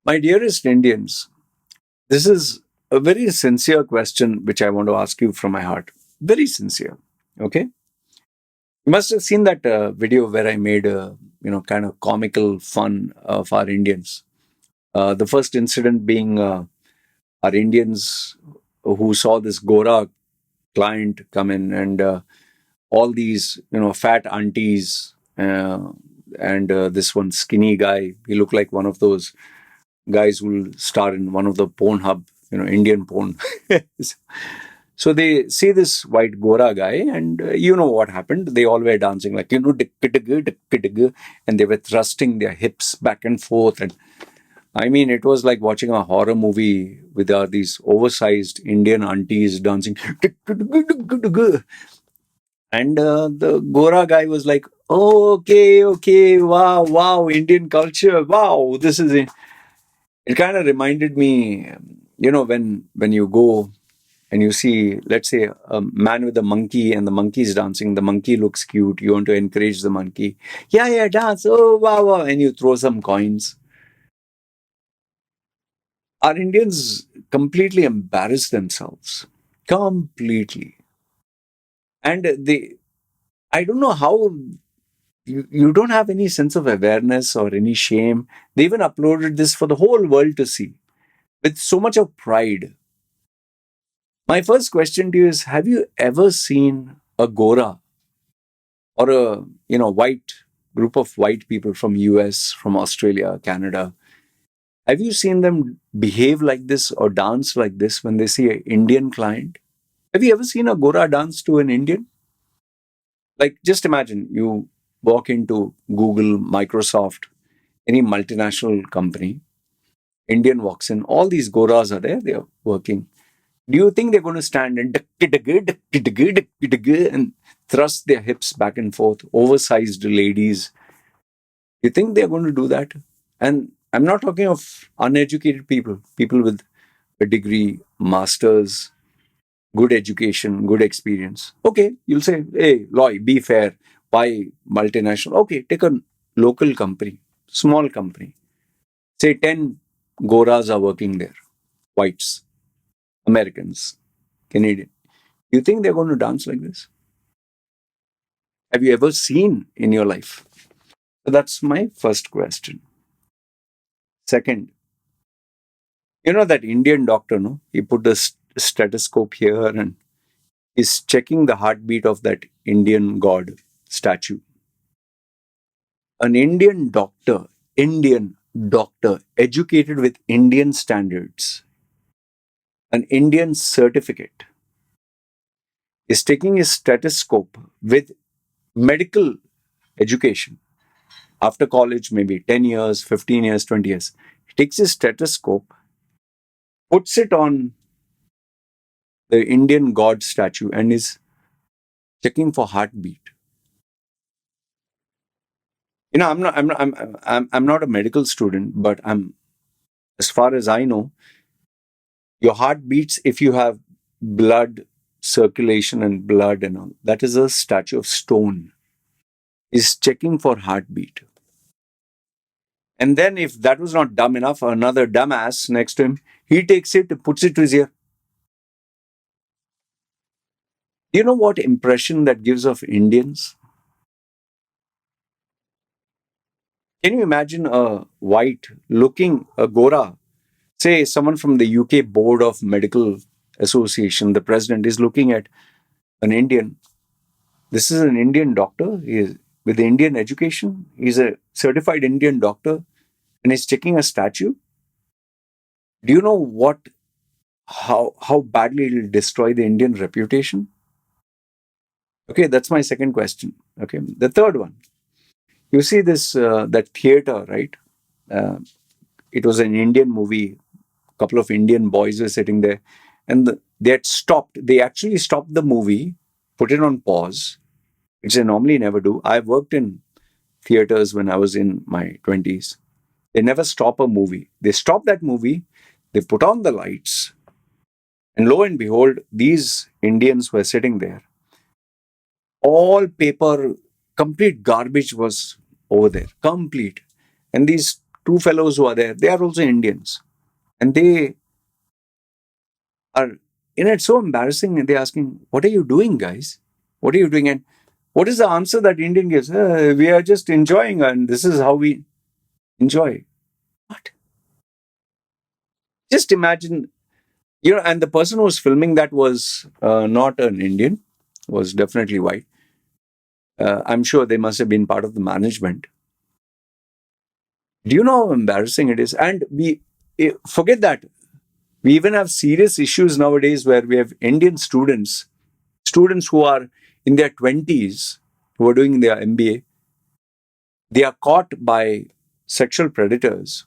My dearest Indians, this is a very sincere question which I want to ask you from my heart. Very sincere. Okay? You must have seen that video where I made a kind of comical fun of our Indians. The first incident being our Indians who saw this Gora client come in and all these fat aunties and this one skinny guy. He looked like one of those guys who will star in one of the Pornhub, Indian porn. So they see this white Gora guy, and you know what happened. They all were dancing like, and they were thrusting their hips back and forth. And I mean, it was like watching a horror movie with these oversized Indian aunties dancing. And the Gora guy was like, oh, okay, wow, wow, Indian culture, wow, this is it. It kind of reminded me, when you go and you see, let's say, a man with a monkey and the monkey is dancing, the monkey looks cute, you want to encourage the monkey. Yeah, dance, oh, wow, wow, and you throw some coins. Our Indians completely embarrass themselves. Completely. And I don't know how you don't have any sense of awareness or any shame. They even uploaded this for the whole world to see with so much of pride. My first question to you is, have you ever seen a Gora or a white group of white people from US, from Australia, Canada? Have you seen them behave like this or dance like this when they see an Indian client? Have you ever seen a Gora dance to an Indian? Like, just imagine you walk into Google, Microsoft, any multinational company, Indian walks in, all these Goras are there, they are working. Do you think they're going to stand and and thrust their hips back and forth, oversized ladies? You think they're going to do that? And I'm not talking of uneducated people, people with a degree, masters, good education, good experience. Okay, you'll say, hey, Loy, be fair. Why multinational? Okay, take a local company, small company. Say 10 Goras are working there, whites, Americans, Canadian. You think they're going to dance like this? Have you ever seen in your life? So that's my first question. Second, that Indian doctor, no? He put a stethoscope here and is checking the heartbeat of that Indian god statue. An Indian doctor, educated with Indian standards, an Indian certificate, is taking his stethoscope with medical education after college, maybe 10 years, 15 years, 20 years. He takes his stethoscope, puts it on the Indian god statue, and is checking for heartbeat. I'm not a medical student, but as far as I know, your heart beats if you have blood circulation and blood and all. That is a statue of stone. Is checking for heartbeat. And then if that was not dumb enough, another dumbass next to him, he takes it, puts it to his ear. Do you know what impression that gives of Indians? Can you imagine a white looking, a Gora, say someone from the UK Board of Medical Association, the president is looking at an Indian. This is an Indian doctor. He is with Indian education. He's a certified Indian doctor and he's checking a statue. Do you know how badly it will destroy the Indian reputation? Okay, that's my second question. Okay, the third one. You see this that theater, right? Uh, it was an Indian movie. A couple of Indian boys were sitting there, and they had stopped. They actually stopped the movie, put it on pause, which they normally never do. I worked in theaters when I was in my 20s. They never stop a movie. They stop that movie, they put on the lights, and lo and behold, these Indians were sitting there. All paper, complete garbage was over there, complete. And these two fellows who are there, they are also Indians. And they are, it's so embarrassing. And they're asking, what are you doing, guys? What are you doing? And what is the answer that Indian gives? We are just enjoying, and this is how we enjoy. What? Just imagine, and the person who was filming that was not an Indian, was definitely white. I'm sure they must have been part of the management. Do you know how embarrassing it is? And forget that. We even have serious issues nowadays where we have Indian students who are in their 20s, who are doing their MBA. They are caught by sexual predators,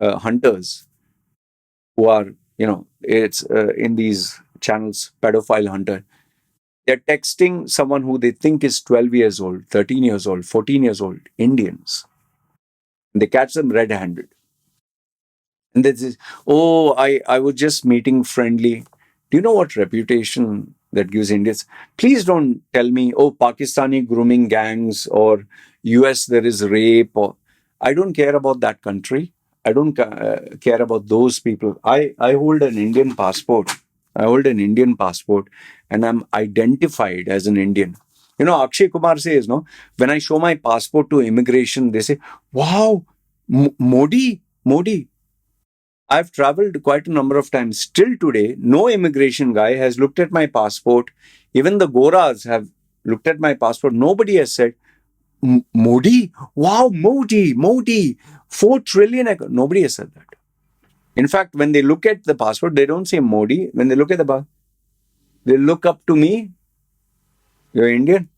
hunters, who are, it's in these channels, pedophile hunter. They're texting someone who they think is 12 years old, 13 years old, 14 years old, Indians. They catch them red-handed. And they say, oh, I was just meeting friendly. Do you know what reputation that gives Indians? Please don't tell me, oh, Pakistani grooming gangs, or US there is rape. Or I don't care about that country. I don't care about those people. I hold an Indian passport. I hold an Indian passport, and I'm identified as an Indian. Akshay Kumar says, no, when I show my passport to immigration, they say, wow, Modi. I've traveled quite a number of times. Still today, no immigration guy has looked at my passport. Even the Goras have looked at my passport. Nobody has said, Modi? Wow, Modi, 4 trillion. Nobody has said that. In fact, when they look at the passport, they don't say Modi. When they look at the passport, they look up to me. You're Indian?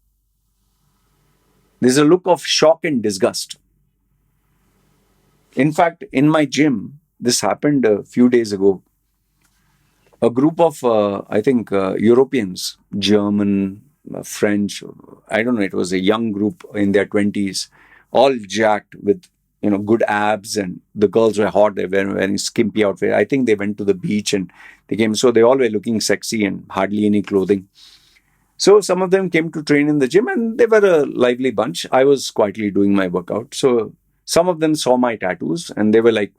There's a look of shock and disgust. In fact, in my gym, this happened a few days ago. A group of, I think, Europeans, German, French, I don't know, it was a young group in their 20s, all jacked with, good abs, and the girls were hot. They were wearing skimpy outfit. I think they went to the beach and they came. So they all were looking sexy and hardly any clothing. So some of them came to train in the gym, and they were a lively bunch. I was quietly doing my workout. So some of them saw my tattoos and they were like,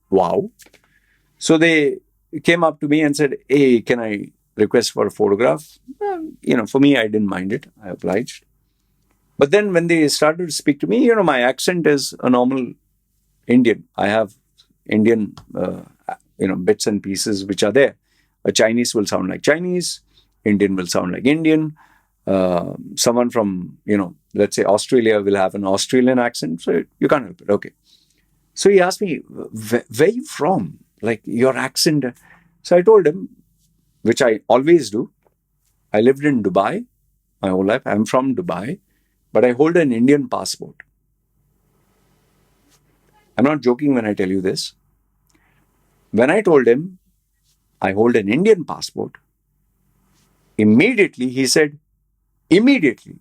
wow. So they came up to me and said, hey, can I request for a photograph? For me, I didn't mind it. I obliged. But then when they started to speak to me, my accent is a normal Indian. I have Indian, bits and pieces which are there. A Chinese will sound like Chinese. Indian will sound like Indian. Someone from, let's say Australia will have an Australian accent. So you can't help it. Okay. So he asked me, where are you from? Like your accent. So I told him, which I always do. I lived in Dubai my whole life. I'm from Dubai, but I hold an Indian passport. I'm not joking when I tell you this. When I told him I hold an Indian passport, immediately he said, immediately,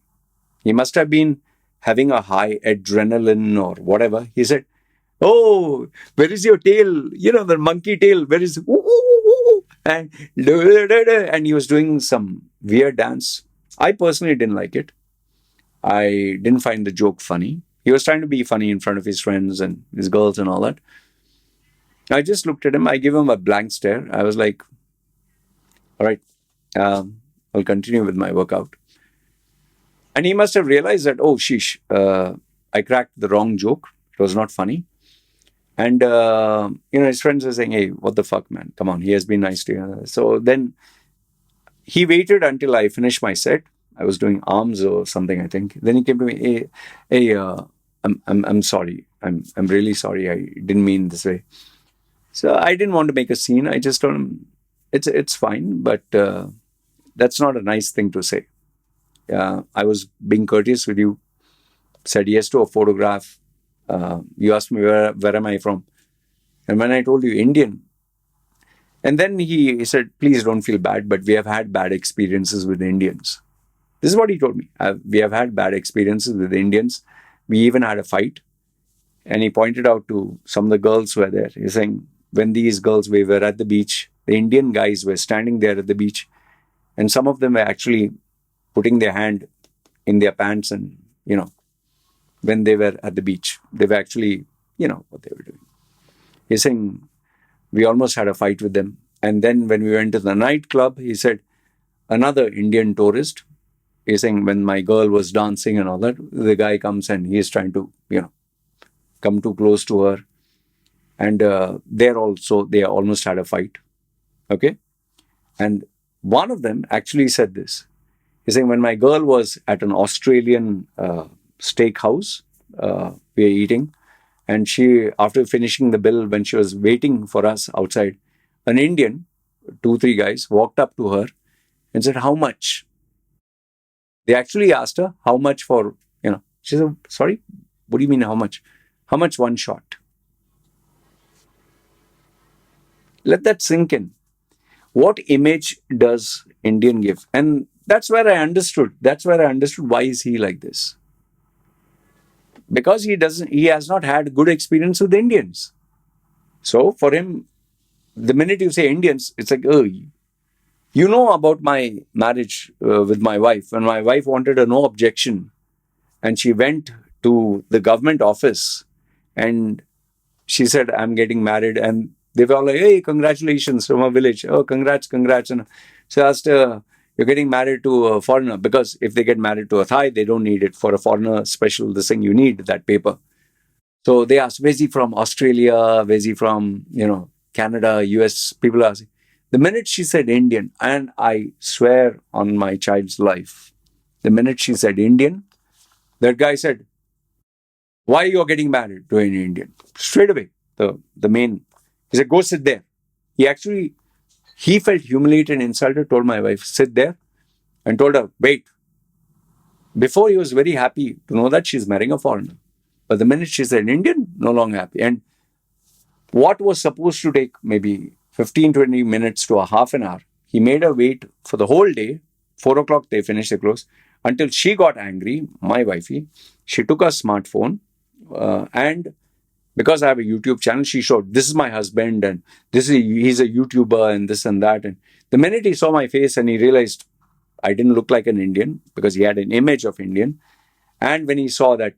he must have been having a high adrenaline or whatever. He said, oh, where is your tail? The monkey tail. Where is and he was doing some weird dance. I personally didn't like it. I didn't find the joke funny. He was trying to be funny in front of his friends and his girls and all that. I just looked at him. I gave him a blank stare. I was like, all right, I'll continue with my workout. And he must have realized that, oh, sheesh, I cracked the wrong joke. It was not funny. And, his friends were saying, hey, what the fuck, man? Come on, he has been nice to you. So then he waited until I finished my set. I was doing arms or something, I think. Then he came to me, hey, I'm sorry. I'm really sorry. I didn't mean this way. So I didn't want to make a scene. I just told him, it's fine, but that's not a nice thing to say. I was being courteous with you. Said yes to a photograph. You asked me where am I from, and when I told you Indian, and then he said, please don't feel bad, but we have had bad experiences with Indians. This is what he told me. We have had bad experiences with Indians. We even had a fight, and he pointed out to some of the girls who were there. He's saying, when these girls, we were at the beach, the Indian guys were standing there at the beach, and some of them were actually putting their hand in their pants, and when they were at the beach, they were actually, what they were doing. He's saying, we almost had a fight with them. And then when we went to the nightclub, he said, another Indian tourist, he's saying, when my girl was dancing and all that, the guy comes and he's trying to, come too close to her. And they almost had a fight. Okay. And one of them actually said this. He's saying, when my girl was at an Australian steakhouse, we were eating, and she, after finishing the bill, when she was waiting for us outside, an Indian, two, three guys, walked up to her and said, how much? They actually asked her, how much for, she said, sorry, what do you mean how much? How much one shot? Let that sink in. What image does Indian give? And that's where I understood. That's where I understood why is he like this. Because he has not had good experience with Indians. So for him, the minute you say Indians, it's like, oh, you know about my marriage with my wife. When my wife wanted a no objection, and she went to the government office and she said, I'm getting married. And they were all like, hey, congratulations from a village. Oh, congrats. And so I asked her, you're getting married to a foreigner, because if they get married to a Thai, they don't need it. For a foreigner special, this thing, you need that paper. So they asked, where's he from? Australia? Where's he from? Canada, US. People are asking. The minute she said Indian, and I swear on my child's life, the minute she said Indian, that guy said, why you're getting married to an Indian? Straight away, the main, he said, go sit there. He felt humiliated and insulted, told my wife, sit there, and told her, wait. Before, he was very happy to know that she's marrying a foreigner. But the minute she said Indian, no longer happy. And what was supposed to take maybe 15, 20 minutes to a half an hour, he made her wait for the whole day. 4 o'clock, they finished the close, until she got angry, my wifey. She took her smartphone, and because I have a YouTube channel, she showed, this is my husband, and he's a YouTuber, and this and that. And the minute he saw my face and he realized I didn't look like an Indian, because he had an image of Indian. And when he saw that,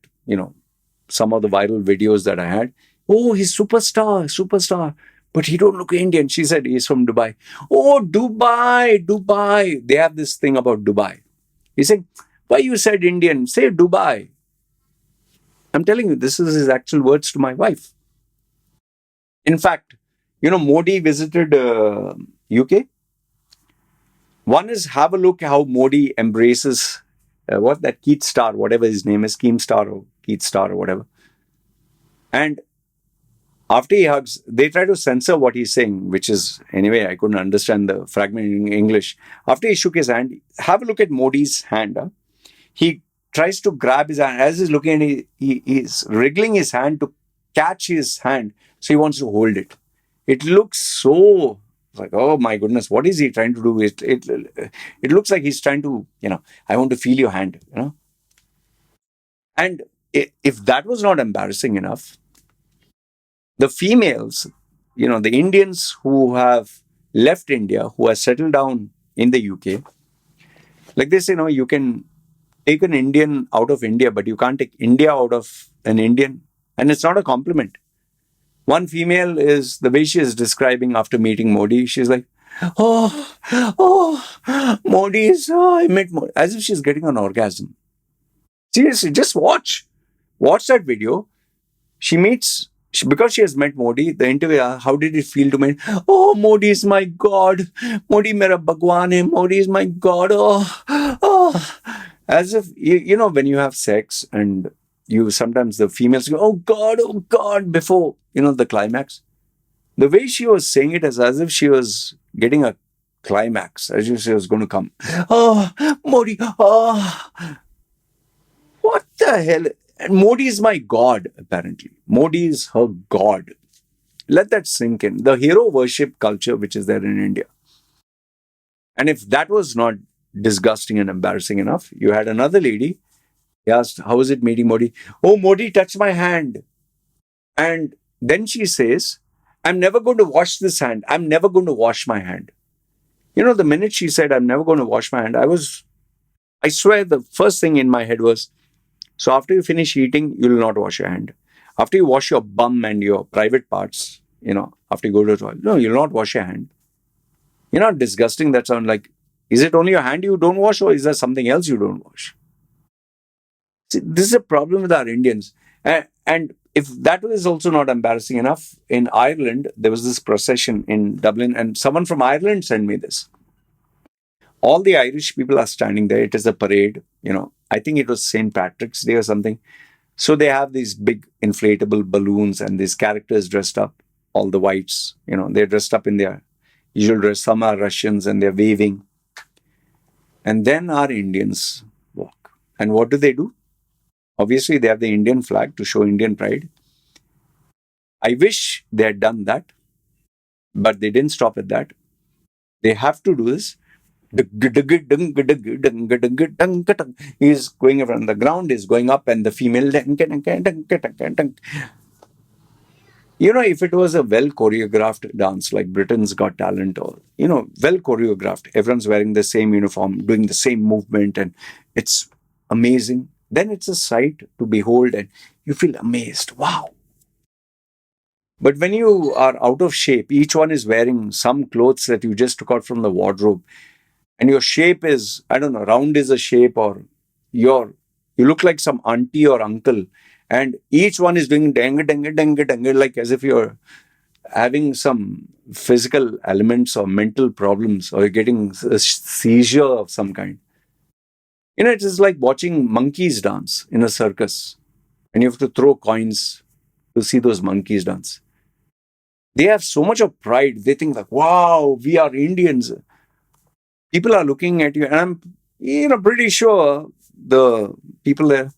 some of the viral videos that I had, oh, he's superstar, but he don't look Indian. She said, he's from Dubai. Oh, Dubai. They have this thing about Dubai. He said, why you said Indian? Say Dubai. I'm telling you, this is his actual words to my wife. In fact, Modi visited UK. One is, have a look how Modi embraces that Keith Star, whatever his name is, Keem Star or Keith Star or whatever. And after he hugs, they try to censor what he's saying, which is, anyway, I couldn't understand the fragment in English. After he shook his hand, have a look at Modi's hand. He tries to grab his hand. As he's looking at it, he's wriggling his hand to catch his hand. So he wants to hold it. It looks so like, oh my goodness, what is he trying to do? It looks like he's trying to, I want to feel your hand, And if that was not embarrassing enough, the females, the Indians who have left India, who have settled down in the UK, like they say, you can take an Indian out of India, but you can't take India out of an Indian. And it's not a compliment. One female is, the way she is describing after meeting Modi, she's like, Modi is, I met Modi. As if she's getting an orgasm. Seriously, just watch that video. Because she has met Modi, the interview, how did it feel to meet? Oh, Modi is my God. Modi mera Bhagwan hai. Modi is my God. Oh. As if, when you have sex and sometimes the females go, oh God, before, the climax. The way she was saying it is as if she was getting a climax, as if she was going to come. Oh, Modi, what the hell? And Modi is my God, apparently. Modi is her God. Let that sink in. The hero worship culture which is there in India. And if that was not disgusting and embarrassing enough, you had another lady. He asked, how was it meeting Modi? Oh, Modi touched my hand. And then she says, I'm never going to wash this hand. I'm never going to wash my hand. The minute she said, I'm never going to wash my hand, I swear the first thing in my head was, so after you finish eating, you will not wash your hand. After you wash your bum and your private parts, after you go to the toilet. No, you'll not wash your hand. You're not disgusting that sound like, is it only your hand you don't wash or is there something else you don't wash? See, this is a problem with our Indians. And if that was also not embarrassing enough, in Ireland, there was this procession in Dublin, and someone from Ireland sent me this. All the Irish people are standing there. It is a parade. I think it was St. Patrick's Day or something. So they have these big inflatable balloons and these characters dressed up, all the whites, they're dressed up in their usual dress. Some are Russians and they're waving. And then our Indians walk. And what do? Obviously, they have the Indian flag to show Indian pride. I wish they had done that, but they didn't stop at that. They have to do this. He's going around the ground, is going up, and the female. If it was a well choreographed dance like Britain's Got Talent, or, well choreographed, everyone's wearing the same uniform, doing the same movement, and it's amazing, then it's a sight to behold and you feel amazed. Wow. But when you are out of shape, each one is wearing some clothes that you just took out from the wardrobe, and your shape is, I don't know, round is a shape, or you look like some auntie or uncle, and each one is doing dang, dang, dang, dang, like as if you're having some physical elements or mental problems, or you're getting a seizure of some kind. It is like watching monkeys dance in a circus, and you have to throw coins to see those monkeys dance. They have so much of pride. They think like, wow, we are Indians. People are looking at you, and I'm pretty sure the people there,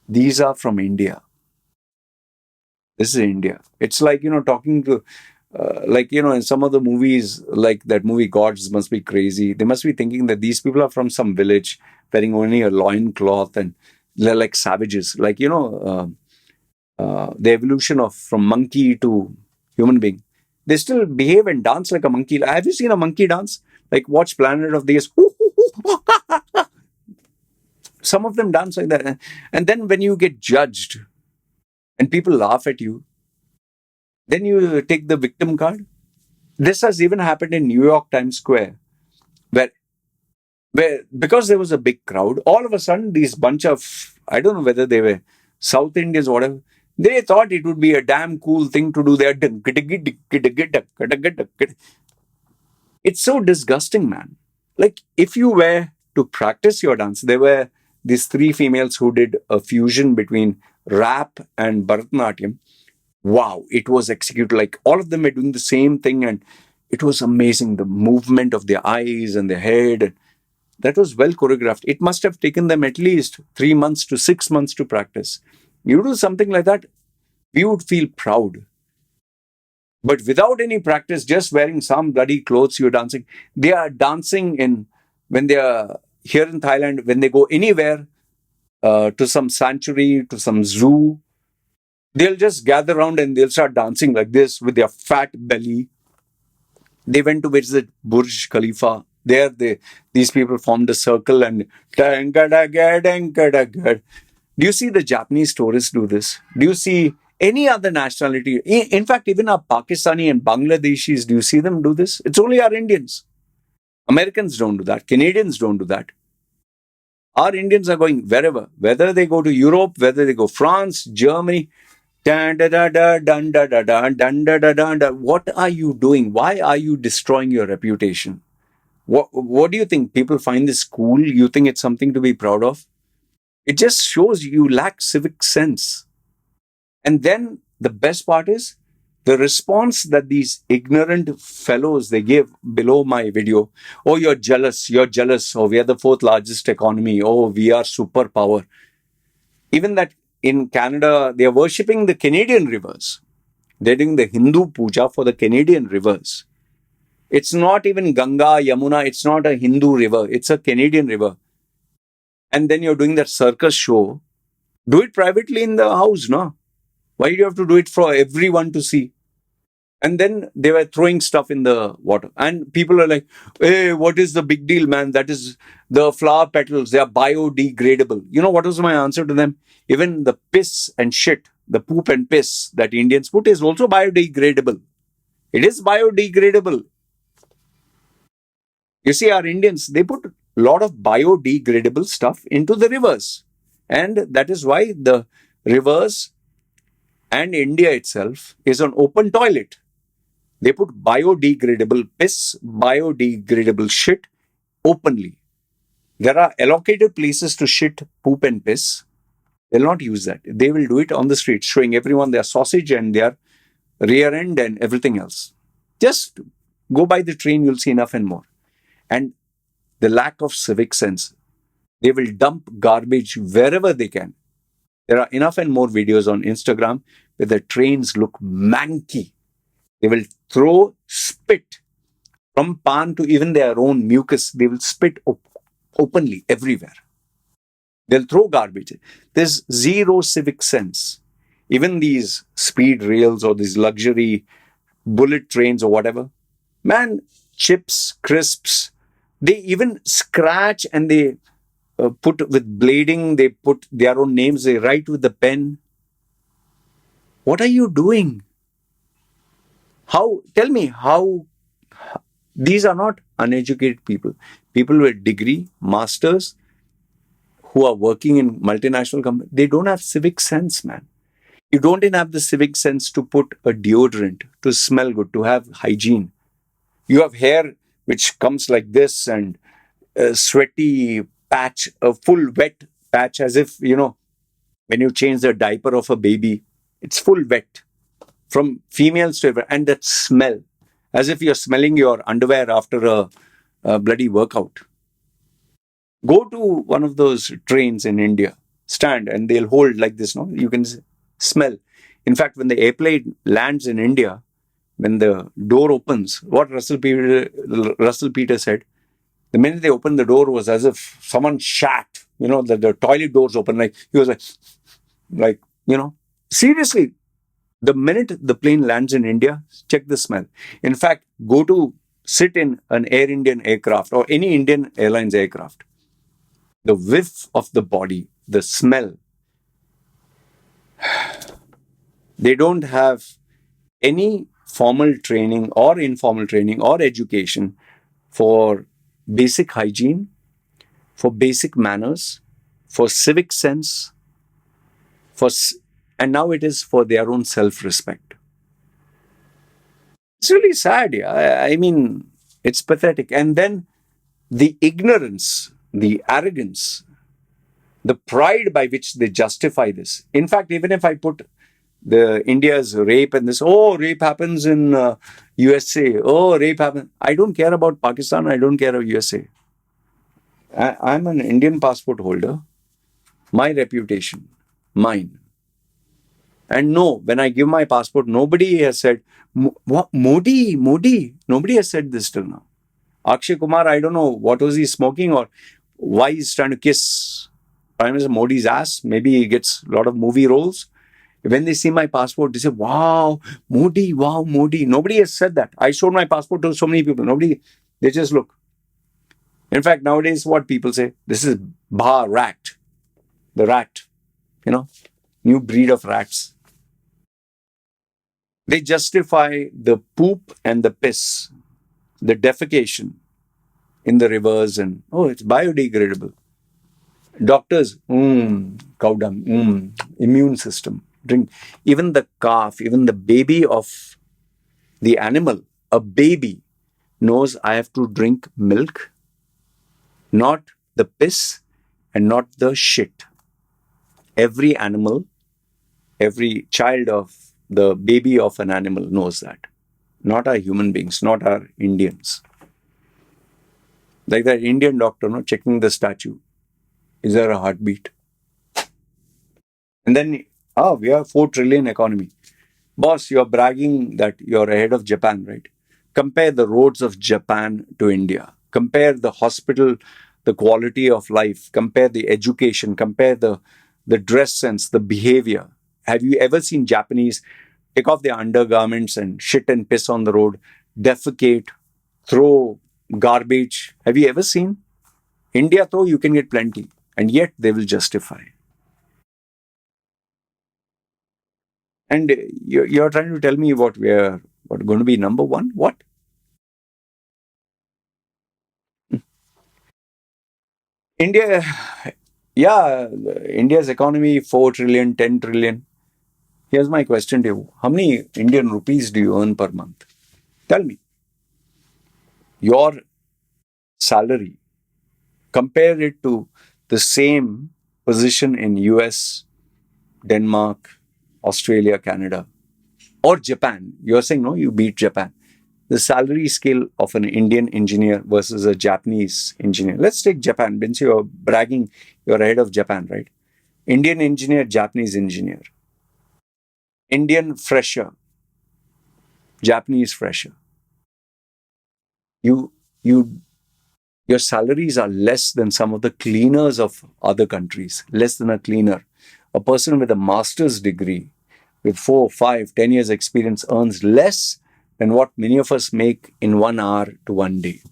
these are from India. This is India. It's like, talking to, in some of the movies, like that movie Gods Must Be Crazy, they must be thinking that these people are from some village wearing only a loincloth, and they're like savages. Like, the evolution of from monkey to human being. They still behave and dance like a monkey. Have you seen a monkey dance? Like, watch Planet of the Apes. Some of them dance like that. And then when you get judged and people laugh at you, then you take the victim card. This has even happened in New York Times Square, where because there was a big crowd, all of a sudden these bunch of, I don't know whether they were South Indians or whatever, they thought it would be a damn cool thing to do their. It's so disgusting, man. Like, if you were to practice your dance, there were these three females who did a fusion between rap and Bharatanatyam. Wow, it was executed like all of them were doing the same thing, and it was amazing. The movement of their eyes and their head, that was well choreographed. It must have taken them at least 3 months to 6 months to practice. You do something like that, we would feel proud. But without any practice, just wearing some bloody clothes, you're dancing. They are dancing when they are here in Thailand, when they go anywhere, to some sanctuary, to some zoo, they'll just gather around and they'll start dancing like this with their fat belly. They went to visit Burj Khalifa. There, these people formed a circle and do you see the Japanese tourists do this? Do you see any other nationality? In fact, even our Pakistani and Bangladeshis, do you see them do this? It's only our Indians. Americans don't do that. Canadians don't do that. Our Indians are going wherever, whether they go to Europe, whether they go France, Germany. What are you doing? Why are you destroying your reputation? What do you think? People find this cool? You think it's something to be proud of? It just shows you lack civic sense. And then the best part is the response that these ignorant fellows, they give below my video. Oh, you're jealous. Oh, we are the fourth largest economy. Oh, we are superpower. Even that in Canada, they are worshipping the Canadian rivers. They're doing the Hindu puja for the Canadian rivers. It's not even Ganga, Yamuna. It's not a Hindu river. It's a Canadian river. And then you're doing that circus show. Do it privately in the house, no? Why do you have to do it for everyone to see? And then they were throwing stuff in the water. And people are like, hey, what is the big deal, man? That is the flower petals. They are biodegradable. You know what was my answer to them? Even the piss and shit the poop and piss that Indians put is also biodegradable. It is biodegradable. You see, our Indians, they put a lot of biodegradable stuff into the rivers. And that is why the rivers and India itself is an open toilet. They put biodegradable piss, biodegradable shit openly. There are allocated places to shit, poop, and piss. They'll not use that. They will do it on the street, showing everyone their sausage and their rear end and everything else. Just go by the train, you'll see enough and more. And the lack of civic sense. They will dump garbage wherever they can. There are enough and more videos on Instagram where the trains look manky. They will throw spit from pan to even their own mucus. They will spit openly everywhere. They'll throw garbage. There's zero civic sense. Even these speed rails or these luxury bullet trains or whatever, man, chips, crisps, they even scratch and they put with blading, they put their own names, they write with the pen. What are you doing? How, tell me, how, these are not uneducated people. People with degree, masters, who are working in multinational companies, they don't have civic sense, man. You don't even have the civic sense to put a deodorant, to smell good, to have hygiene. You have hair which comes like this and a sweaty patch, a full wet patch, as if, when you change the diaper of a baby, it's full wet from females to everyone. And that smell, as if you're smelling your underwear after a bloody workout. Go to one of those trains in India, stand, and they'll hold like this, no? You can smell. In fact, when the airplane lands in India, when the door opens, what Russell Peter said, the minute they opened the door was as if someone shat, the toilet doors open, like, he was like, seriously, the minute the plane lands in India, check the smell. In fact, go to sit in an Air Indian aircraft or any Indian Airlines aircraft. The whiff of the body, the smell, they don't have any formal training or informal training or education for basic hygiene, for basic manners, for civic sense, and now it is for their own self-respect. It's really sad. Yeah? I mean, it's pathetic. And then the ignorance, the arrogance, the pride by which they justify this. In fact, even if I put the India's rape and this, rape happens in USA, rape happens. I don't care about Pakistan, I don't care about USA. I'm an Indian passport holder. My reputation, mine. And no, when I give my passport, nobody has said, what, Modi. Nobody has said this till now. Akshay Kumar, I don't know what was he smoking or why he's trying to kiss Prime Minister Modi's ass. Maybe he gets a lot of movie roles. When they see my passport, they say, wow, Modi. Nobody has said that. I showed my passport to so many people. Nobody, they just look. In fact, nowadays, what people say, this is rat, the rat, new breed of rats. They justify the poop and the piss, the defecation in the rivers and, it's biodegradable. Doctors, cow dung, immune system, drink. Even the calf, even the baby of the animal, a baby knows I have to drink milk, not the piss and not the shit. Every animal, every child of the baby of an animal knows that. Not our human beings, not our Indians. Like that Indian doctor, checking the statue. Is there a heartbeat? And then, we have 4 trillion economy. Boss, you're bragging that you're ahead of Japan, right? Compare the roads of Japan to India. Compare the hospital, the quality of life. Compare the education. Compare the dress sense, the behavior. Have you ever seen Japanese take off their undergarments and shit and piss on the road, defecate, throw garbage? Have you ever seen? India, though, you can get plenty. And yet they will justify. And you're trying to tell me what going to be number one? What? India, yeah, India's economy 4 trillion, 10 trillion. Here's my question to you: how many Indian rupees do you earn per month? Tell me your salary. Compare it to the same position in US, Denmark, Australia, Canada, or Japan. You're saying no, you beat Japan. The salary scale of an Indian engineer versus a Japanese engineer. Let's take Japan. Since you're bragging, you're ahead of Japan, right? Indian engineer, Japanese engineer. Indian fresher, Japanese fresher. You, you, your salaries are less than some of the cleaners of other countries. Less than a cleaner. A person with a master's degree, with 4, 5, 10 years experience, earns less than what many of us make in 1 hour to 1 day.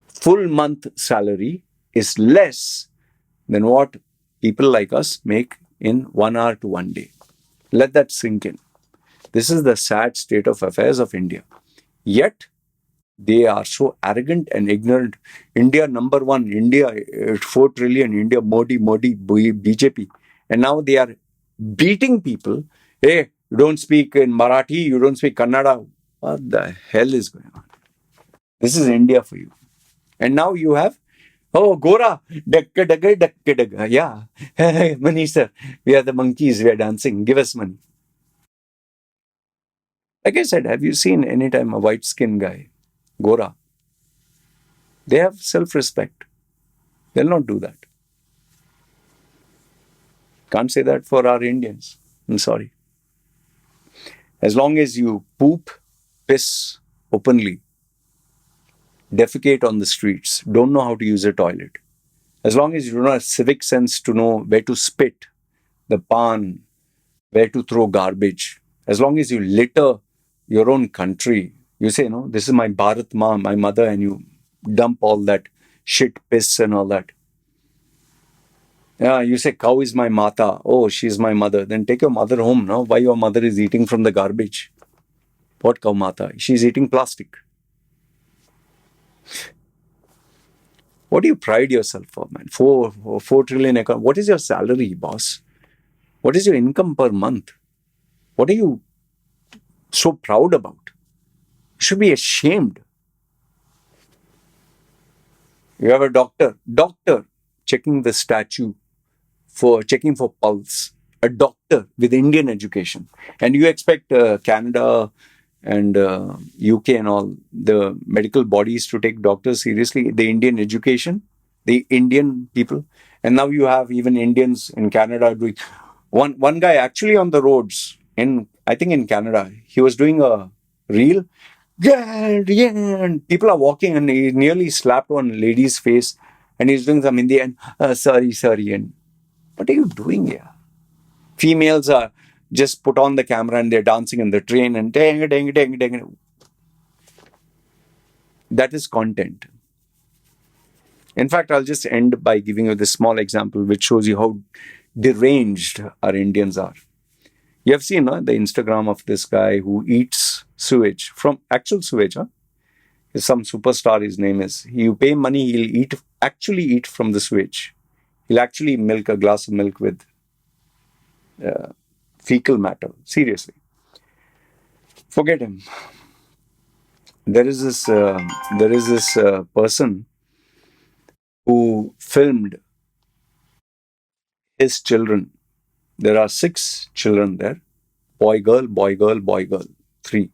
Full month salary is less than what people like us make in 1 hour to 1 day. Let that sink in. This is the sad state of affairs of India. Yet, they are so arrogant and ignorant. India number one, India 4 trillion, India Modi, BJP. And now they are beating people. Hey, you don't speak in Marathi, you don't speak Kannada. What the hell is going on? This is India for you. And now you have, oh, Gora, dakka, dakka, dakka, dakka. Yeah, money, sir. We are the monkeys, we are dancing. Give us money. Like I said, have you seen anytime a white skinned guy, Gora? They have self respect. They'll not do that. Can't say that for our Indians. I'm sorry. As long as you poop, piss openly, defecate on the streets, don't know how to use a toilet, as long as you don't have civic sense to know where to spit the pan, where to throw garbage, as long as you litter your own country, you say, no, this is my Bharat Ma, my mother, and you dump all that shit, piss, and all that. Yeah, you say cow is my mata. Oh, she's my mother. Then take your mother home, no? Why your mother is eating from the garbage? What cow mata? She's eating plastic. What do you pride yourself for, man? 4 trillion account. What is your salary, boss? What is your income per month? What are you so proud about? You should be ashamed. You have a doctor checking the statue for checking for pulse. A doctor with Indian education, and you expect Canada and UK and all the medical bodies to take doctors seriously. The Indian education, the Indian people, and now you have even Indians in Canada doing. One guy actually on the roads in, I think in Canada, he was doing a reel. Yeah, yeah, and people are walking and he nearly slapped one lady's face, and he's doing some Hindi and sorry, and what are you doing here? Females are just put on the camera and they're dancing in the train and dang, dang, dang, dang. That is content. In fact, I'll just end by giving you this small example which shows you how deranged our Indians are. You have seen the Instagram of this guy who eats sewage from actual sewage. Huh? Some superstar, his name is. You pay money, he'll actually eat from the sewage. He'll actually milk a glass of milk with fecal matter. Seriously. Forget him. There is this person who filmed his children. There are 6 children there. Boy, girl, boy, girl, boy, girl. 3.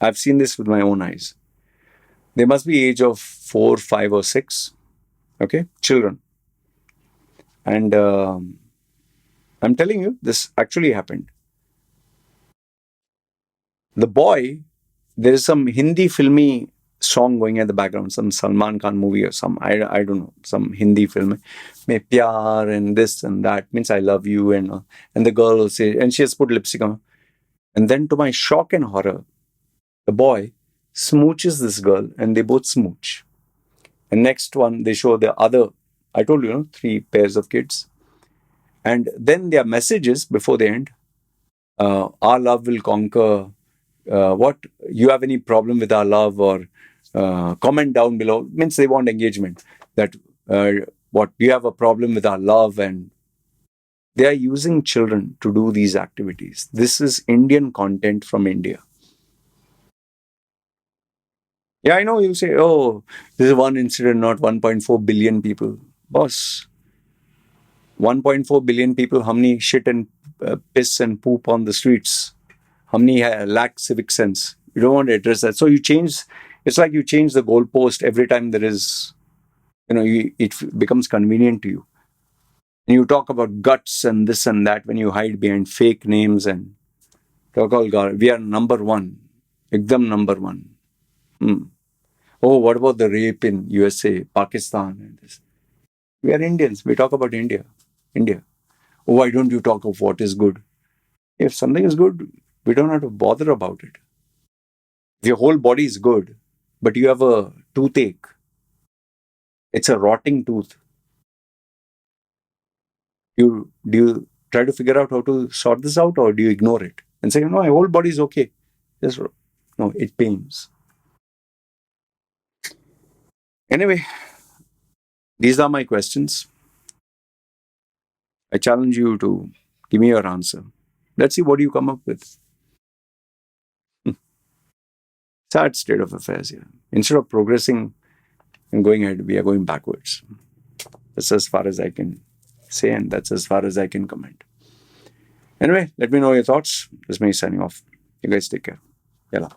I've seen this with my own eyes. They must be age of 4, 5 or 6. Okay, children. And I'm telling you, this actually happened. The boy, there is some Hindi filmy song going in the background, some Salman Khan movie or some, I don't know, some Hindi film. Mein pyar and this and that means I love you, and the girl will say, and she has put lipstick on. And then to my shock and horror, the boy smooches this girl and they both smooch. And next one, they show the other, I told you, 3 pairs of kids. And then their messages before they end, Our love will conquer. What you have any problem with our love, or comment down below? Means they want engagement. That uh, what you have a problem with our love, and they are using children to do these activities. This is Indian content from India. Yeah, I know you say, oh, this is one incident, not 1.4 billion people. Boss, 1.4 billion people, how many shit and piss and poop on the streets? How many lack civic sense? You don't want to address that. So you change, it's like you change the goalpost every time there is, it becomes convenient to you. And you talk about guts and this and that when you hide behind fake names and talk all God. We are number one. Ekdam number one. Hmm. Oh, what about the rape in USA, Pakistan, and this? We are Indians. We talk about India. India. Oh, why don't you talk of what is good? If something is good, we don't have to bother about it. If your whole body is good, but you have a toothache, it's a rotting tooth. You do you try to figure out how to sort this out, or do you ignore it and say, no, my whole body is okay? Just no, it pains. Anyway, these are my questions. I challenge you to give me your answer. Let's see what you come up with. Sad state of affairs here. Instead of progressing and going ahead, we are going backwards. That's as far as I can say, and that's as far as I can comment. Anyway, let me know your thoughts. This is me signing off. You guys take care. Yalla.